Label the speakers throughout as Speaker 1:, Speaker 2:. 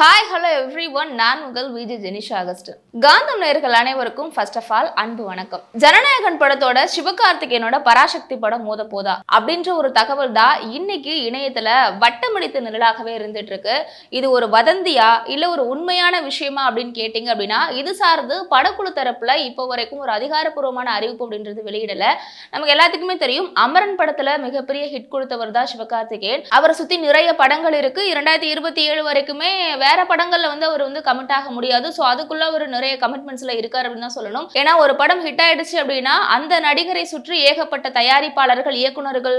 Speaker 1: Hi hello every one, நான் உங்கள் Vijay Jenisha Augustine. காந்தம் நேயர்கள் அனைவருக்கும் ஃபர்ஸ்ட் ஆஃப் ஆல் அன்பு வணக்கம். ஜனநாயகன் படத்தோட சிவகார்த்திகேயனோட பராசக்தி படம் மோத போதா அப்படின்ற ஒரு தகவல் தான் இன்னைக்கு இணையத்துல வட்டமடித்த நிழலாகவே இருந்துட்டு இருக்கு. இது ஒரு வதந்தியா இல்ல ஒரு உண்மையான விஷயமா அப்படின்னு கேட்டீங்க அப்படின்னா, இது சார்ந்து படக்குழு தரப்புல இப்போ வரைக்கும் ஒரு அதிகாரப்பூர்வமான அறிவிப்பு அப்படின்றது வெளியிடல. நமக்கு எல்லாத்துக்குமே தெரியும், அமரன் படத்துல மிகப்பெரிய ஹிட் கொடுத்தவர் தான் சிவகார்த்திகேயன். அவரை சுத்தி நிறைய படங்கள் இருக்கு. 2027 வரைக்குமே வேற படங்கள்ல அவர் கமிட் ஆக முடியாது. சோ அதுக்குள்ள ஒரு நிறைய கமிட்மெண்ட்ஸ்ல இருக்காரு அப்படின்னு தான் சொல்லணும். ஏன்னா ஒரு படம் ஹிட் ஆயிடுச்சு அப்படின்னா அந்த நடிகரை சுற்றி ஏகப்பட்ட தயாரிப்பாளர்கள், இயக்குனர்கள்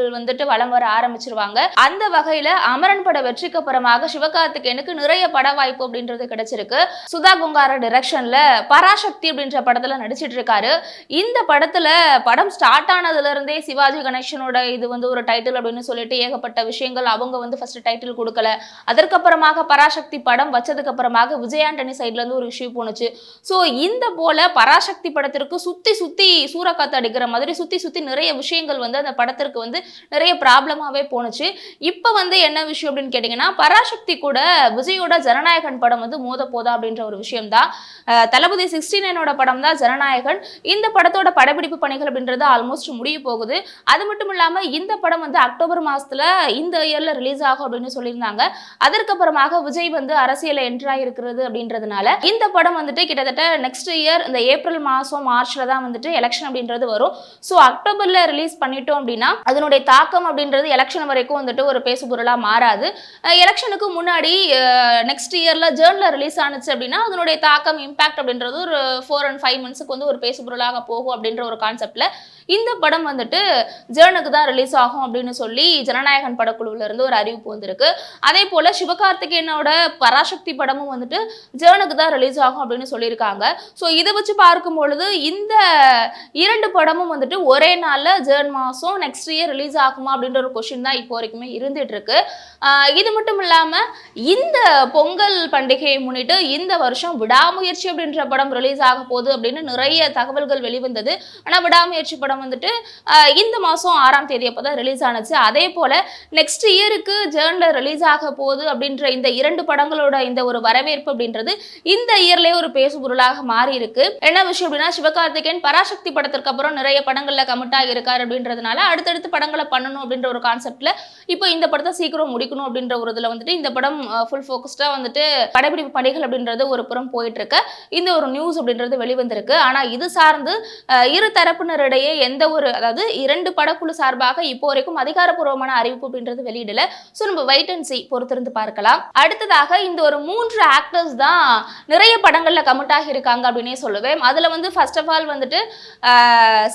Speaker 1: வலம் வர ஆரம்பிச்சிருவாங்க. அந்த வகையில அமரன் பட வெற்றிக்கு அப்புறமாக சிவகார்த்திகேயனுக்கு நிறைய பட வாய்ப்பு அப்படின்றது கிடைச்சிருக்கு. சுதா கொங்காரா டைரக்ஷன்ல பராசக்தி அப்படின்ற படத்துல நடிச்சிட்டு இருக்காரு. இந்த படத்துல படம் ஸ்டார்ட் ஆனதுல இருந்தே சிவாஜி கணேசனோட இது ஒரு டைட்டில் அப்படின்னு சொல்லிட்டு ஏகப்பட்ட விஷயங்கள் அவங்க ஃபர்ஸ்ட் டைட்டில் கொடுக்கல. அதற்கப்புறமாக பராசக்தி படம் வச்சதுக்கு அப்புறமாக விஜய் ஆண்டனி சைட்ல இருந்து ஒரு இஷ்யூ போனுச்சு. சோ இந்த போல பராசக்தி படத்திற்கு சுத்தி சுத்தி சூறக்காத்து அடிக்கிற மாதிரி சுத்தி சுத்தி நிறைய விஷயங்கள் அந்த படத்திற்கு நிறைய ப்ராப்ளமாவே போனுச்சு. இப்ப என்ன விஷயம் அப்படின்னு கேட்டீங்கன்னா, பராசக்தி கூட விஜயோட ஜனநாயகன் படம் மோத போதா அப்படின்ற ஒரு விஷயம் தான். தளபதி 69 படம் தான் ஜனநாயகன். இந்த படத்தோட படப்பிடிப்பு பணிகள் அப்படின்றது ஆல்மோஸ்ட் முடிய போகுது. அது மட்டும் இல்லாம இந்த படம் அக்டோபர் மாசத்துல இந்த இயர்ல ரிலீஸ் ஆகும் அப்படின்னு சொல்லியிருந்தாங்க. அதற்கப்புறமாக விஜய் அரசியல என்ட்ரு ஆகிருக்கிறது அப்படின்றதுனால இந்த படம் கிட்டத்தட்ட நெக்ஸ்ட் இயர் இந்த ஏப்ரல் மாசம் மார்ச்ல தான் எலெக்ஷன் அப்படின்றது வரும். ஸோ அக்டோபர்ல ரிலீஸ் பண்ணிட்டோம் அப்படின்னா அதனுடைய தாக்கம் அப்படின்றது எலெக்ஷன் வரைக்கும் ஒரு பேசுபொருளா மாறாது. எலெக்ஷனுக்கு முன்னாடி நெக்ஸ்ட் இயர்ல ஜேர்ன்ல ரிலீஸ் ஆனிச்சு அப்படின்னா அதனுடைய தாக்கம் இம்பாக்ட் அப்படின்றது ஒரு 4 and 5 monthsக்கு ஒரு பேசுபொருளாக போகும் அப்படின்ற ஒரு கான்செப்ட்ல இந்த படம் ஜேர்னுக்கு தான் ரிலீஸ் ஆகும் அப்படின்னு சொல்லி ஜனநாயகன் படக்குழுல இருந்து ஒரு அறிவிப்பு வந்திருக்கு. அதே போல சிவகார்த்திகேயனோட பராசக்தி படமும் ஜேர்னுக்கு தான் ரிலீஸ் ஆகும் அப்படின்னு சொல்லியிருக்காங்க. ஸோ இதை வச்சு பார்க்கும் பொழுது இந்த இரண்டு படமும் ஒரே நாள்ல ஜேர்ன் மாசம் நெக்ஸ்ட் இயர் ரிலீஸ் ஆகுமா அப்படின்ற ஒரு கொஸ்டின் தான் இப்போ வரைக்குமே இருந்துட்டு இருக்கு. இது மட்டும் இல்லாம இந்த பொங்கல் பண்டிகையை முன்னிட்டு இந்த வருஷம் விடாமுயற்சி அப்படின்ற படம் ரிலீஸ் ஆக போகுது அப்படின்னு நிறைய தகவல்கள் வெளிவந்தது. ஆனா விடாமுயற்சி படம் இந்த மாசம் 6ஆம் தேதி அப்பதான் ரிலீஸ் ஆனச்சு. அதே போல நெக்ஸ்ட் இயருக்கு ஜேர்ன்ல ரிலீஸ் ஆக போகுது அப்படின்ற இந்த இரண்டு படங்களோட இந்த ஒரு வரவேற்பு அப்படின்றது இந்த இயர்லயே ஒரு பேசுபொருளாக மாறி இருக்கு. என்ன விஷயம் அப்படின்னா, சிவகார்த்திகேயன் பராசக்தி படத்திற்கு அப்புறம் நிறைய படங்கள்ல கமிட் ஆகியிருக்காரு அப்படின்றதுனால அடுத்தடுத்து படங்களை பண்ணணும் அப்படின்ற ஒரு கான்செப்ட்ல இப்போ இந்த படத்தை சீக்கிரம் முடிக்கணும் அப்படின்ற ஒரு இதுல இந்த படம் ஃபுல் ஃபோக்கஸ்டா படப்பிடிப்பு பணிகள் அப்படின்றது ஒரு புறம் போயிட்டு இருக்கு. இந்த ஒரு நியூஸ் அப்படின்றது வெளிவந்திருக்கு. ஆனா இது சார்ந்து இரு தரப்பினரிடையே எந்த ஒரு, அதாவது இரண்டு படக்குழு சார்பாக இப்போ வரைக்கும் அதிகாரப்பூர்வமான அறிவிப்பு அப்படின்றது வெளியிடல. சோ நம்ம வெயிட் அண்ட் சீ பொறுத்திருந்து பார்க்கலாம். அடுத்ததாக இந்த ஒரு 3 ஆக்டர்ஸ் தான் நிறைய படங்கள்ல கமிட் ஆகி இருக்காங்க அப்படின்னே சொல்லுவேன். அதுல ஃபர்ஸ்ட் ஆஃப் ஆல்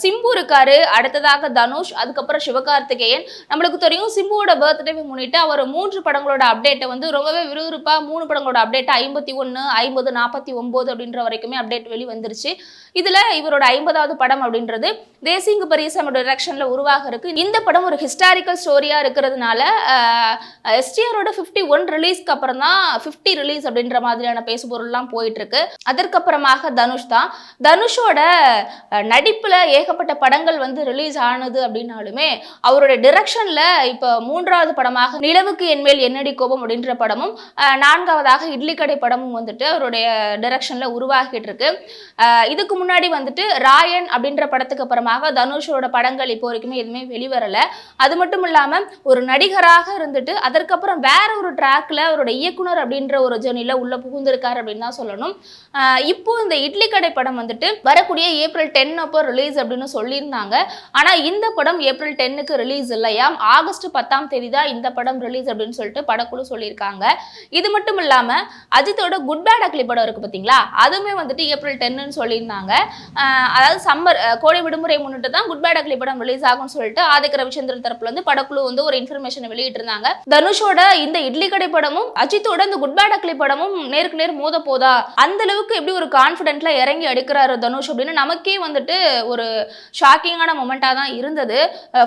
Speaker 1: சிம்பு இருக்காரு, அடுத்ததாக தனுஷ், அதுக்கப்புறம் சிவகார்த்திகேயன். நம்மளுக்கு தெரியும் சிம்புவோட பர்த்டே முன்னிட்டு அவர் 3 படங்களோட அப்டேட்டை ரொம்பவே விறுவிறுப்பா 3 படங்களோட அப்டேட் 51, 50, 49 அப்படின்ற வரைக்குமே அப்டேட் வெளி வந்துருச்சு. இதுல இவரோட 50வது படம் அப்படின்றது தேசிங்கு பெரியசாமி டைரக்ஷன்ல உருவாக இருக்கு. இந்த படம் ஒரு ஹிஸ்டாரிக்கல் ஸ்டோரியா இருக்கிறதுனால எஸ்டிஆரோட 51 ரிலீஸ்க்கு அப்புறம் தான் 50 ரிலீஸ் அப்படின்ற மாதிரியான பேசுபொருள்லாம் போயிட்டு இருக்கு. அதற்கப்புறமாக தனுஷ் தான். தனுஷோட நடிப்புல ஏகப்பட்ட படங்கள் ரிலீஸ் ஆனது அப்படின்னாலுமே அவருடைய டைரக்ஷன்ல இப்ப 3வது படமாக நிலவுக்கு என்மேல் என்னடி கோபம் அப்படின்ற படமும் 4வதாக இட்லி கடை படமும் அவருடைய டைரக்ஷன்ல உருவாகிட்டு இருக்கு. இதுக்கு முன்னாடி ராயன் அப்படின்ற படத்துக்கு அப்புறமாக தனுஷோட படங்கள் இப்போ வரைக்குமே எதுவுமே வெளிவரல. அது மட்டும் இல்லாம ஒரு நடிகராக இருந்துட்டு அதற்கப்புறம் வேற ஒரு ட்ராக்ல அவரோட இயக்குனர் அப்படின்ற ஒரு ஜெர்னில உள்ள புகுந்திருக்காரு அப்படின்னு தான் சொல்லணும். இப்போ இந்த இட்லி கடை படம் வரக்கூடிய ஏப்ரல் 10 அப்போ ரிலீஸ் அப்படின்னு சொல்லியிருந்தாங்க. ஆனா இந்த படம் ஏப்ரல் 10க்கு ரிலீஸ் இல்லையாம், ஆகஸ்ட் 10ஆம் தேதி தான் இந்த படம் ரிலீஸ் அப்படின்னு சொல்லிட்டு படக்குழு சொல்லியிருக்காங்க. இது மட்டும் இல்லாம அஜித்தோட குட் பேட் அக்லி படம் இருக்கு பாத்தீங்களா, அதுவுமே ஏப்ரல் 10ன்னு சொல்லியிருந்தாங்க. அதாவது சம்மர் கோடை விடுமுறை முன்னிட்டு தான் குட் பேட் அக்லி படம் ரிலீஸ் ஆகும்னு சொல்லிட்டு ஆதிக்க ரவிச்சந்திரன் தரப்புல படக்குழு ஒரு இன்ஃபர்மேஷன் வெளியிட்டு இருந்தாங்க. தனுஷோட இந்த இட்லி கடை படமும் அஜித்தோட இந்த குட் பேட் அக்லி படமும் நேருக்கு நேர் மோத போதா, அந்த அளவுக்கு எப்படி ஒரு கான்ஃபிடென்ட்ல இறங்கி அடிக்கிறாரு தனுஷ் அப்படின்னு நமக்கே ஒரு ஷாக்கிங்கான மொமெண்டா தான் இருந்தது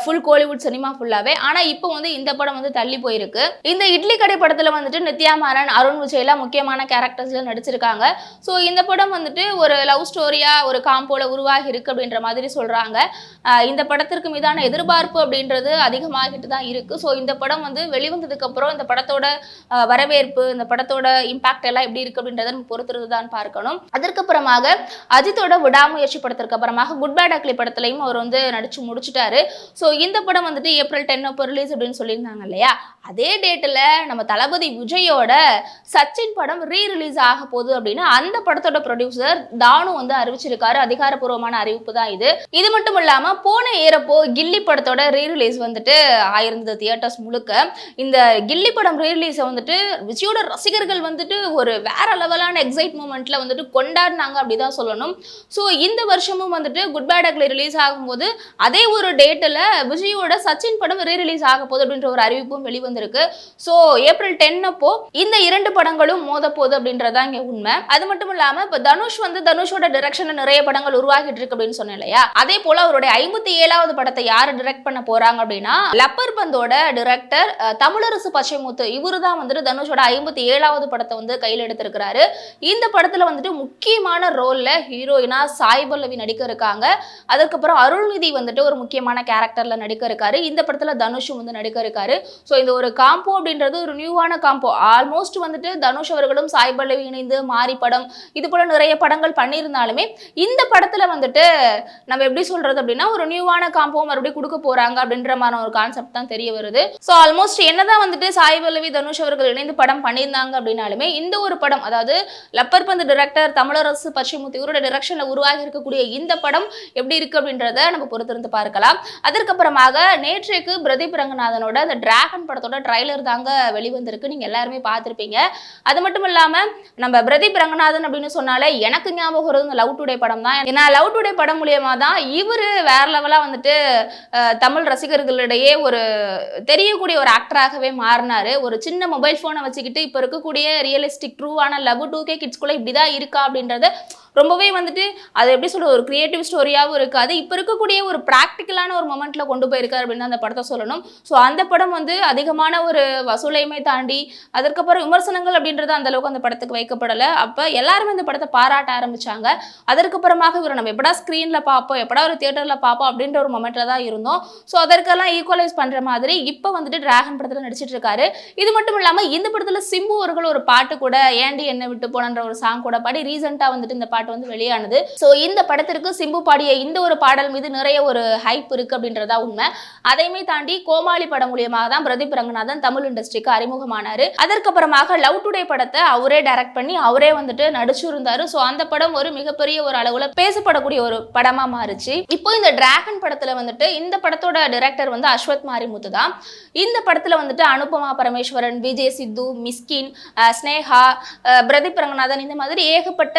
Speaker 1: ஃபுல் கோலிவுட் சினிமா ஃபுல்லாவே. ஆனா இப்போ இந்த படம் தள்ளி போயிருக்கு. இருக்கு. இந்த இட்லி கடை படத்துல வந்துட்டு நித்யா மேனன், அருண் விஜய்லாம் முக்கியமான கேரக்டர்ஸ்ல நடிச்சிருக்காங்க. ஸோ இந்த படம் வந்துட்டு ஒரு லவ் ஸ்டோரியா ஒரு காம்போல உருவாகி இருக்கு அப்படின்ற மாதிரி சொல்றாங்க. இந்த படத்திற்கு மீதான எதிர்பார்ப்பு அப்படின்றது அதிகமாகிட்டு தான் இருக்கு. ஸோ இந்த படம் வந்து வெளிவந்ததுக்கு அப்புறம் இந்த படத்தோட வரவேற்பு, இந்த படத்தோட இம்பாக்ட் எல்லாம் எப்படி இருக்கு அப்படின்றத நம்ம பொறுத்திருந்து தான் பார்க்கணும். அதற்கப்புறமாக அஜித்தோட விடாமுயற்சி படத்திற்கு அப்புறமாக குட் பேட் அக்லி படத்துலையும் அவர் வந்து நடிச்சு முடிச்சுட்டாரு. ஸோ இந்த படம் வந்துட்டு ஏப்ரல் 10 அப்போ ரிலீஸ் அப்படின்னு சொல்லியிருந்தாங்க இல்லையா, அதே டேட்டில் நம்ம தளபதி விஜயோட சச்சின் படம் ரிலீஸ் ஆக போகுது அப்படின்னு அந்த படத்தோட ப்ரொடியூசர் தானு வந்து அறிவிச்சிருக்காரு. அதிகாரப்பூர்வமான அறிவிப்பு தான் இது. இது மட்டும் இல்லாம போன ஏறப்போ கில்லி படத்தோட ரிலீஸ் வந்துட்டு ஆயிருந்தது தியேட்டர்ஸ் முழுக்க. இந்த கில்லி படம் ரிலீஸை வந்துட்டு விஜயோட ரசிகர்கள் வந்துட்டு ஒரு வேற லெவலான எக்ஸைட் மூமெண்ட்ல வந்துட்டு கொண்டாடினாங்க அப்படிதான் சொல்லணும். ஸோ இந்த வருஷமும் வந்துட்டு குட் பேட் அக்லி ரிலீஸ் ஆகும்போது அதே ஒரு டேட்டில் விஜயோட சச்சின் படம் ரிலீஸ் ஆக போகுது அப்படின்ற ஒரு அறிவிப்பும் வெளிவந்திருக்கு. ஸோ ஏப்ரல் 10 அப்போ இந்த இரண்டு படங்களும் மோத போகுது அப்படின்றதான் இங்க உண்மை. அது மட்டும் இல்லாம இப்ப தனுஷ் வந்து தனுஷோட டைரக்ஷன்ல நிறைய படங்கள் உருவாகிட்டு இருக்கு அப்படின்னு சொன்னேன் இல்லையா, அதே போல அவருடைய 57வது படத்தை யாரு டைரக்ட் பண்ண போறாங்க அப்படின்னா லப்பர் பந்தோட டைரக்டர் தமிழரசு பச்சைமுத்து. இவரு தான் வந்துட்டு தனுஷோட 57வது படத்தை வந்து கையில் எடுத்திருக்கிறாரு. இந்த படத்துல வந்துட்டு முக்கியமான ரோல்ல ஹீரோயினா சாய் பல்லவி நடிக்க இருக்காங்க. அதுக்கப்புறம் அருள்நிதி வந்துட்டு ஒரு முக்கியமான கேரக்டர்ல நடிக்க இருக்காரு. இந்த படத்துல தனுஷும் வந்து நடிக்க இருக்காரு. ஸோ இந்த ஒரு காம்போ அப்படின்றது ஒரு நியூவான காம்போ. ஆல்மோஸ்ட் வந்துட்டு தனுஷ் அவர்களும் சாய் பல்லவி இணைந்து மாரி படம் இது போல நிறைய படங்கள் பண்ணியிருந்தாலுமே இந்த படத்துல வந்துட்டு நம்ம எப்படி சொல்றது அப்படின்னா ஒரு நியூவான காம்போ மறுபடியும் கொடுக்க போறாங்க அப்படின்ற மாதிரி ஒரு கான்செப்ட் தான் தெரிய வருது. ஸோ ஆல்மோஸ்ட் என்னதான் வந்துட்டு சாய் பல்லவி தனுஷ் அவர்கள் இணைந்து படம் பண்ணியிருந்தாங்க அப்படின்னாலுமே இந்த ஒரு படம், அதாவது லப்பர் பந்து டைரக்டர் தமிழரசு பச்சைமுத்து இவரோட டைரக்ஷன்ல உருவாகி இருக்கக்கூடிய இந்த படம் எப்படி இருக்கு அப்படின்றத நம்ம பொறுத்திருந்து பார்க்கலாம். அதற்கப்புறமாக நேற்றைக்கு பிரதீப் ரங்கநாதனோட அந்த டிராகன் படத்தோட ட்ரைலர் தாங்க வெளிவந்திருக்கு. நீங்க எல்லாருமே பார்த்திருப்பீங்க. அது மட்டும் இல்லாம நம்ம பிரதீப் ரங்கநாதன் அப்படின்னு சொன்னாலே எனக்கு ஞாபகம் வருது லவ் டுடே படம் தான். ஏன்னா லவ் டுடே படம் மூலியமா தான் இவரு வேற லெவலா வந்துட்டு தமிழ் ரசிகர்களிடையே ஒரு தெரியக்கூடிய ஒரு ஆக்டராகவே மாறினாரு. ஒரு சின்ன மொபைல் போனை வச்சுக்கிட்டு இப்ப இருக்கக்கூடிய ரியலிஸ்டிக் ட்ரூவான லவ் 2K கிட்ஸ்குள்ள இப்படிதான் இருக்கா அப்படின்றத ரொம்பவே வந்துட்டு அது எப்படி சொல்றது ஒரு கிரியேட்டிவ் ஸ்டோரியாகவும் இருக்காது. இப்போ இருக்கக்கூடிய ஒரு ப்ராக்டிக்கலான ஒரு மொமெண்ட்ல கொண்டு போயிருக்காரு அப்படின்னு அந்த படத்தை சொல்லணும். ஸோ அந்த படம் வந்து அதிகமான ஒரு வசூலையுமே தாண்டி அதற்கப்புறம் விமர்சனங்கள் அப்படின்றது அந்த அளவுக்கு அந்த படத்துக்கு வைக்கப்படலை. அப்போ எல்லாருமே இந்த படத்தை பாராட்ட ஆரம்பிச்சாங்க. அதற்கப்புறமாக இவர் நம்ம எப்படா ஸ்க்ரீன்ல பார்ப்போம், எப்படா ஒரு தியேட்டர்ல பார்ப்போம் அப்படின்ற ஒரு மொமெண்ட்ல தான் இருந்தோம். ஸோ அதற்கெல்லாம் ஈக்குவலைஸ் பண்ற மாதிரி இப்போ வந்துட்டு டிராகன் படத்தில் நடிச்சிட்டு இருக்காரு. இது மட்டும் இல்லாமல் இந்த படத்தில் சிம்பு அவர்கள் ஒரு பாட்டு கூட ஏண்டி என்ன விட்டு போனன்ற ஒரு சாங் கூட பாடி ரீசெண்டா வந்துட்டு இந்த பாட்டு வந்து வெளியானது. சோ இந்த படத்திற்கு சிம்பு பாடிய இந்த ஒரு பாடல் மீது நிறைய ஒரு ஹைப் இருக்கு அப்படின்றதா உண்மை. அதையுமே தாண்டி கோமாளி படம் மூலியமாக தான் பிரதீப் ரங்கநாதன் தமிழ் இண்டஸ்ட்ரிக்கு அறிமுகமானாரு. அதற்கப்புறமாக லவ் டுடே படத்தை அவரே டைரக்ட் பண்ணி அவரே வந்துட்டு நடிச்சிருந்தாரு. சோ அந்த படம் ஒரு மிகப்பெரிய ஒரு அளவுல பேசப்படக்கூடிய ஒரு படமா மாறுச்சு. இப்போ இந்த டிராகன் படத்துல வந்துட்டு இந்த படத்தோட டைரக்டர் வந்து அஸ்வத் மாரிமுத்து தான். இந்த படத்துல வந்துட்டு அனுபமா பரமேஸ்வரன், விஜய் சித்து, மிஸ்கின், ஸ்னேகா, பிரதீப் ரங்கநாதன் இந்த மாதிரி ஏகப்பட்ட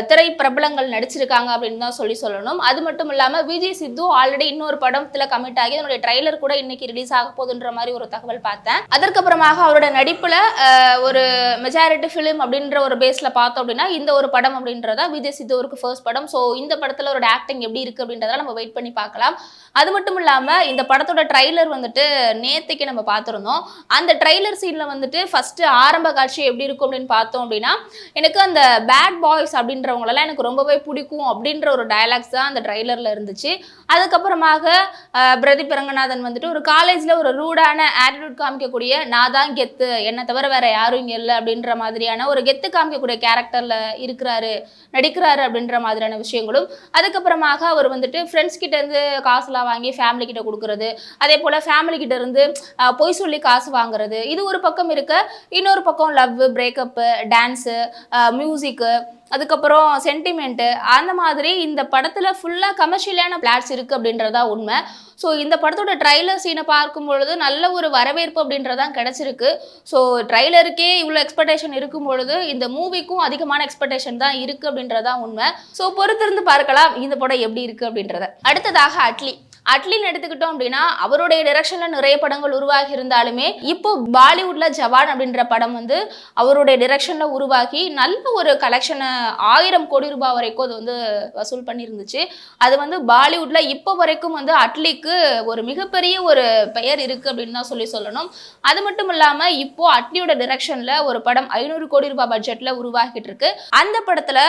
Speaker 1: திரை பிரபலங்கள் நடிச்சிருக்காங்க அப்படின்னு தான் சொல்லணும். அது மட்டும் இல்லாம விஜய் சித்து ஆல்ரெடி இன்னொரு படத்துல கமிட் ஆகி அதனுடைய ட்ரைலர் கூட இன்னைக்கு ரிலீஸ் ஆக போகுதுன்ற மாதிரி ஒரு தகவல் பார்த்தேன். அதற்கப்புறமாக அவரோட நடிப்புல ஒரு மெஜாரிட்டி ஃபிலிம் அப்படின்ற ஒரு பேஸ்ல பார்த்தோம் அப்படின்னா இந்த ஒரு படம் அப்படின்றதா விஜய் சித்துவுக்கு ஃபர்ஸ்ட் படம். ஸோ இந்த படத்துல ஒரு ஆக்டிங் எப்படி இருக்கு அப்படின்றத நம்ம வெயிட் பண்ணி பார்க்கலாம். அது மட்டும் இல்லாம இந்த படத்தோட ட்ரைலர் வந்துட்டு நேத்துக்கு நம்ம பார்த்திருந்தோம். அந்த ட்ரைலர் சீன்ல வந்துட்டு ஃபர்ஸ்ட் ஆரம்ப காட்சி எப்படி இருக்கும் அப்படின்னு பார்த்தோம் அப்படின்னா எனக்கு அந்த பேட் பாய்ஸ் அப்படின்றவங்களெல்லாம் எனக்கு ரொம்பவே பிடிக்கும் அப்படின்ற ஒரு டயலாக்ஸ் தான் அந்த ட்ரைலர்ல இருந்துச்சு. அதுக்கப்புறமாக பிரதீப் ரங்கநாதன் வந்துட்டு ஒரு காலேஜ்ல ஒரு ரூடான ஆட்டிடியூட் காமிக்கக்கூடிய நான் தான் கெத்து, என்னை தவிர வேற யாரும் இங்க இல்லை அப்படின்ற மாதிரியான ஒரு கெத்து காமிக்கக்கூடிய கேரக்டர்ல இருக்கிறாரு, நடிக்கிறாரு அப்படின்ற மாதிரியான விஷயங்களும். அதுக்கப்புறமாக அவர் வந்துட்டு ஃப்ரெண்ட்ஸ் கிட்ட இருந்து காசுலாம் வாங்கி ஃபேமிலி கிட்ட கொடுக்கறது, அதே போல ஃபேமிலி கிட்ட இருந்து பொய் சொல்லி காசு வாங்குறது, இது ஒரு பக்கம் இருக்க. இன்னொரு பக்கம் லவ், பிரேக்கப்பு, டான்ஸு, மியூசிக்கு, அதுக்கப்புறம் சென்டிமெண்ட்டு, அந்த மாதிரி இந்த படத்துல ஃபுல்லா கமர்ஷியலான பிளாட்ஸ் இருக்கு அப்படின்றதா உண்மை. ஸோ இந்த படத்தோட ட்ரைலர் சீனை பார்க்கும் பொழுது நல்ல ஒரு வரவேற்பு அப்படின்றதான் கிடைச்சிருக்கு. ஸோ ட்ரைலருக்கே இவ்வளோ எக்ஸ்பெக்டேஷன் இருக்கும் பொழுது இந்த மூவிக்கும் அதிகமான எக்ஸ்பெக்டேஷன் தான் இருக்கு அப்படின்றதான் உண்மை. ஸோ பொறுத்திருந்து பார்க்கலாம் இந்த படம் எப்படி இருக்கு அப்படின்றத. அடுத்ததாக அட்லி அட்லின்னு எடுத்துக்கிட்டோம் அப்படின்னா அவருடைய டைரக்ஷன்ல நிறைய படங்கள் உருவாகி இருந்தாலுமே இப்போ பாலிவுட்ல ஜவான் அப்படின்ற படம் வந்து அவருடைய டைரக்ஷன்ல உருவாகி நல்ல ஒரு கலெக்ஷனை 1000 கோடி ரூபாய் வரைக்கும் அது வந்து வசூல் பண்ணியிருந்துச்சு. அது வந்து பாலிவுட்ல இப்போ வரைக்கும் வந்து அட்லிக்கு ஒரு மிகப்பெரிய ஒரு பெயர் இருக்கு அப்படின்னு தான் சொல்லணும். அது மட்டும் இல்லாம இப்போ அட்லியோட டைரக்ஷன்ல ஒரு படம் 500 கோடி ரூபாய் பட்ஜெட்ல உருவாகிட்டு இருக்கு. அந்த படத்துல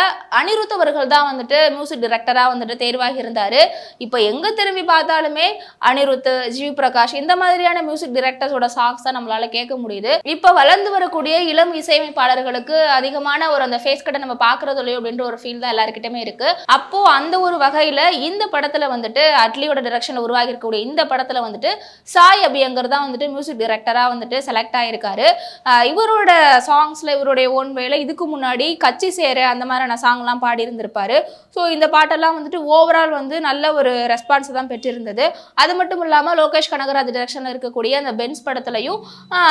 Speaker 1: அனிருத் அவர்கள் தான் வந்துட்டு மியூசிக் டைரக்டரா வந்துட்டு தேர்வாகி இருந்தாரு. இப்போ எங்க திரும்பி பார்த்தாலுமே அனிருத், ஜிவி பிரகாஷ் இந்த மாதிரியான மியூசிக் டைரக்டர்ஸோட சாங்ஸ் தான் நம்மளால கேட்க முடியுது. இப்போ வளர்ந்து வரக்கூடிய இளம் இசையமைப்பாளர்களுக்கு அதிகமான ஒரு அந்த ஃபேஸ் கட்டை நம்ம பாக்குறது இல்லையோ அப்படின்ற ஒரு ஃபீல் தான் எல்லாருக்கிட்டமே இருக்கு. அப்போ அந்த ஒரு வகையில இந்த படத்துல வந்துட்டு அட்லியோட டைரக்ஷன்ல உருவாகி இருக்கக்கூடிய இந்த படத்துல வந்துட்டு சாய் அபியங்கர் தான் வந்துட்டு மியூசிக் டைரக்டரா வந்துட்டு செலக்ட் ஆயிருக்காரு. இவரோட சாங்ஸ்ல இவருடைய ஓன் வேலை இதுக்கு முன்னாடி கட்சி சேர அந்த மாதிரியான சாங்லாம் பாடி இருந்திருப்பாரு. ஸோ இந்த பாட்டெல்லாம் வந்துட்டு ஓவரால் வந்து நல்ல ஒரு ரெஸ்பான்ஸ் தான் பெற்றிருந்தது. அது மட்டும் இல்லாம லோகேஷ் கனகராஜ் டைரக்ஷன்ல இருக்கக்கூடிய அந்த பென்ஸ் படத்துலையும்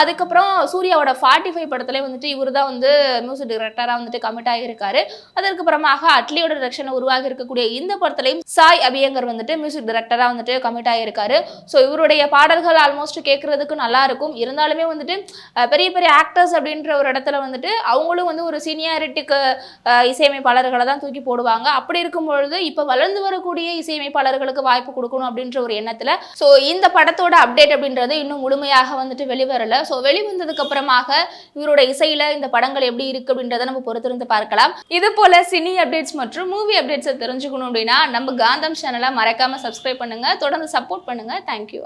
Speaker 1: அதுக்கப்புறம் சூர்யாவோட 45 படத்துலயும் வந்துட்டு இவர் தான் வந்து மியூசிக் டைரக்டரா வந்துட்டு கமிட் ஆகியிருக்காரு. அதற்கப்புறமாக அட்லியோட டைரக்ஷன்ல உருவாகி இருக்கக்கூடிய இந்த படத்துலையும் சாய் அபியங்கர் வந்துட்டு மியூசிக் டைரக்டரா வந்துட்டு கமிட் ஆகியிருக்காரு. ஸோ இவருடைய பாடல்கள் ஆல்மோஸ்ட் கேட்கறதுக்கு நல்லா இருக்கும். இருந்தாலுமே வந்துட்டு பெரிய பெரிய ஆக்டர்ஸ் அப்படின்ற ஒரு இடத்துல வந்துட்டு அவங்களும் வந்து ஒரு சீனியாரிட்டிக்கு இசையமைப்பாளர்களை தான் தூக்கி போடுவாங்க. அப்படி இருக்கும் பொழுது இப்போ வளர்ந்து வரக்கூடிய இசையமைப்பாளர்களுக்கு வாய்ப்பு கொடுக்கணும் அப்படின்ற ஒரு எண்ணத்துல ஸோ இந்த படத்தோட அப்டேட் அப்படின்றது இன்னும் முழுமையாக வந்துட்டு வெளிவரல. ஸோ வெளிவந்ததுக்கு அப்புறமாக இவரோட இசையில இந்த படங்கள் எப்படி இருக்கு அப்படின்றத நம்ம பொறுத்திருந்து பார்க்கலாம். இது போல சினி அப்டேட்ஸ் மற்றும் மூவி அப்டேட்ஸை தெரிஞ்சுக்கணும் அப்படின்னா நம்ம காந்தம் சேனலை மறக்காம சப்ஸ்கிரைப் பண்ணுங்க, தொடர்ந்து சப்போர்ட் பண்ணுங்க. தேங்க்யூ.